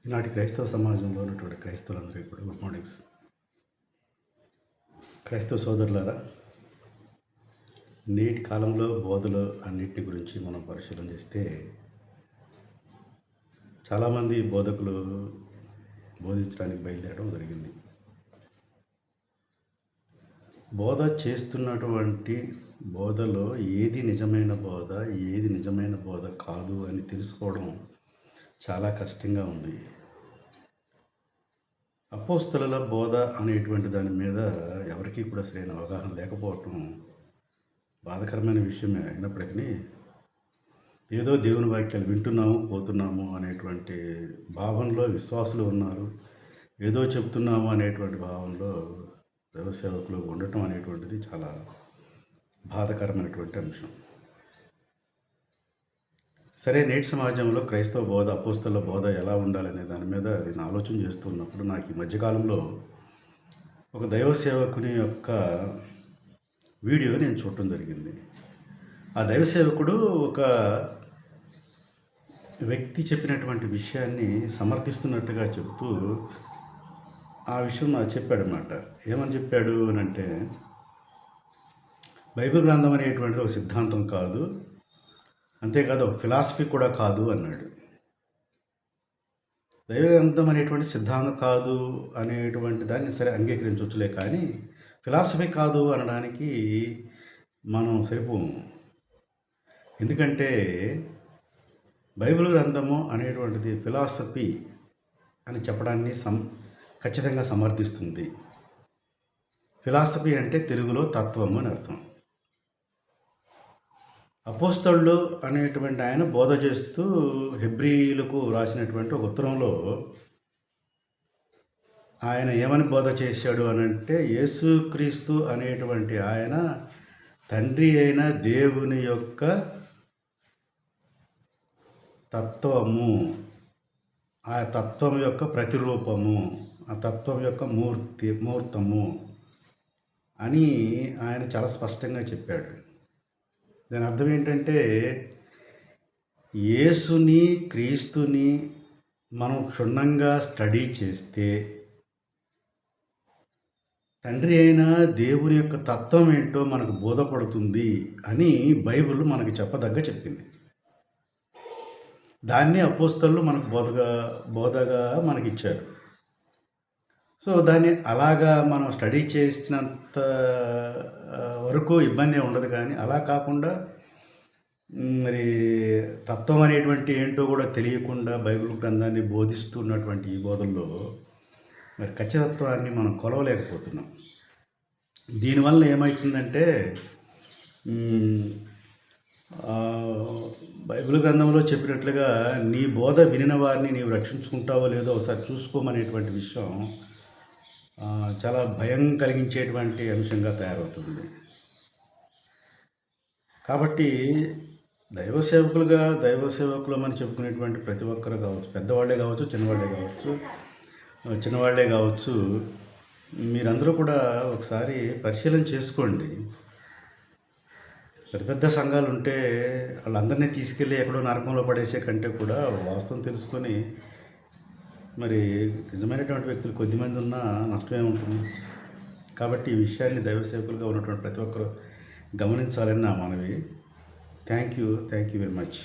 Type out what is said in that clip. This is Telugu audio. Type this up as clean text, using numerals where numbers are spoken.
ఈనాటి క్రైస్తవ సమాజంలో ఉన్నటువంటి క్రైస్తవులందరికీ కూడా గుడ్ మార్నింగ్స్. క్రైస్తవ సోదరులారా, నేటి కాలంలో బోధలు అన్నిటి గురించి మనం పరిశీలన చేస్తే చాలామంది బోధకులు బోధించడానికి బయలుదేరడం జరిగింది. బోధ చేస్తున్నటువంటి బోధలో ఏది నిజమైన బోధ, ఏది నిజమైన బోధ కాదు అని తెలుసుకోవడం చాలా కష్టంగా ఉంది. అపోస్తలుల బోధ అనేటువంటి దాని మీద ఎవరికీ కూడా సరైన అవగాహన లేకపోవటం బాధాకరమైన విషయమే. అయినప్పటికీ ఏదో దేవుని వాక్యాలు వింటున్నాము పోతున్నాము అనేటువంటి భావనలో విశ్వాసులు ఉన్నారు. ఏదో చెప్తున్నాము అనేటువంటి భావనలో దైవ సేవకులు ఉండటం అనేటువంటిది చాలా బాధాకరమైనటువంటి అంశం. సరే, నేటి సమాజంలో క్రైస్తవ బోధ, అపోస్తలుల బోధ ఎలా ఉండాలనే దాని మీద నేను ఆలోచన చేస్తున్నప్పుడు నాకు ఈ మధ్యకాలంలో ఒక దైవ సేవకుని యొక్క వీడియో నేను చూడటం జరిగింది. ఆ దైవ సేవకుడు ఒక వ్యక్తి చెప్పినటువంటి విషయాన్ని సమర్థిస్తున్నట్టుగా చెబుతూ ఆ విషయం నాకు చెప్పాడనమాట. ఏమని చెప్పాడు అని అంటే, బైబిల్ గ్రంథం అనేటువంటిది ఒక సిద్ధాంతం కాదు, అంతేకాదు ఒక ఫిలాసఫీ కూడా కాదు అన్నాడు. దైవ గ్రంథం అనేటువంటి సిద్ధాంతం కాదు అనేటువంటి దాన్ని సరే అంగీకరించవచ్చులే, కానీ ఫిలాసఫీ కాదు అనడానికి మనం సరిపోము. ఎందుకంటే బైబిల్ గ్రంథము అనేటువంటిది ఫిలాసఫీ అని చెప్పడాన్ని ఖచ్చితంగా సమర్థిస్తుంది. ఫిలాసఫీ అంటే తెలుగులో తత్వము అని అర్థం. అపోస్తలుడు అనేటువంటి ఆయన బోధ చేస్తూ హెబ్రీయులకు రాసినటువంటి ఒక ఉత్తరంలో ఆయన ఏమని బోధ చేశాడు అని అంటే, యేసుక్రీస్తు అనేటువంటి ఆయన తండ్రి అయిన దేవుని యొక్క తత్వము, ఆ తత్వం యొక్క ప్రతిరూపము, ఆ తత్వం యొక్క మూర్తము అని ఆయన చాలా స్పష్టంగా చెప్పాడు. దాని అర్థం ఏంటంటే, యేసుని క్రీస్తుని మనం క్షుణ్ణంగా స్టడీ చేస్తే తండ్రి అయిన దేవుని యొక్క తత్వం ఏంటో మనకు బోధపడుతుంది అని బైబిల్ మనకు చెప్పదగ్గ చెప్పింది. దాన్ని అపోస్తలులు మనకు బోధగా మనకిచ్చారు. సో దాన్ని అలాగా మనం స్టడీ చేసినంత వరకు ఇబ్బంది ఉండదు, కానీ అలా కాకుండా మరి తత్వం అనేటువంటి ఏంటో కూడా తెలియకుండా బైబిల్ గ్రంథాన్ని బోధిస్తున్నటువంటి ఈ బోధల్లో మరి ఖచ్చితత్వాన్ని మనం కొలవలేకపోతున్నాం. దీనివల్ల ఏమవుతుందంటే, బైబిల్ గ్రంథంలో చెప్పినట్లుగా నీ బోధ వినిన వారిని నీవు రక్షించుకుంటావో లేదో ఒకసారి చూసుకోమనేటువంటి విషయం చాలా భయం కలిగించేటువంటి అంశంగా తయారవుతుంది. కాబట్టి దైవ సేవకులు అని చెప్పుకునేటువంటి ప్రతి ఒక్కరు కావచ్చు, పెద్దవాళ్ళే కావచ్చు, చిన్నవాళ్లే కావచ్చు, మీరందరూ కూడా ఒకసారి పరిశీలన చేసుకోండి. పెద్ద పెద్ద సంఘాలు ఉంటే వాళ్ళందరినీ తీసుకెళ్ళి ఎక్కడో నరకంలో పడేసే కంటే కూడా వాస్తవం తెలుసుకొని మరి నిజమైనటువంటి వ్యక్తులు కొద్దిమంది ఉన్నా నష్టమే ఉంటుంది. కాబట్టి ఈ విషయాన్ని దైవ సేవకులుగా ఉన్నటువంటి ప్రతి ఒక్కరు గమనించాలని నా మనవి. Thank you very much.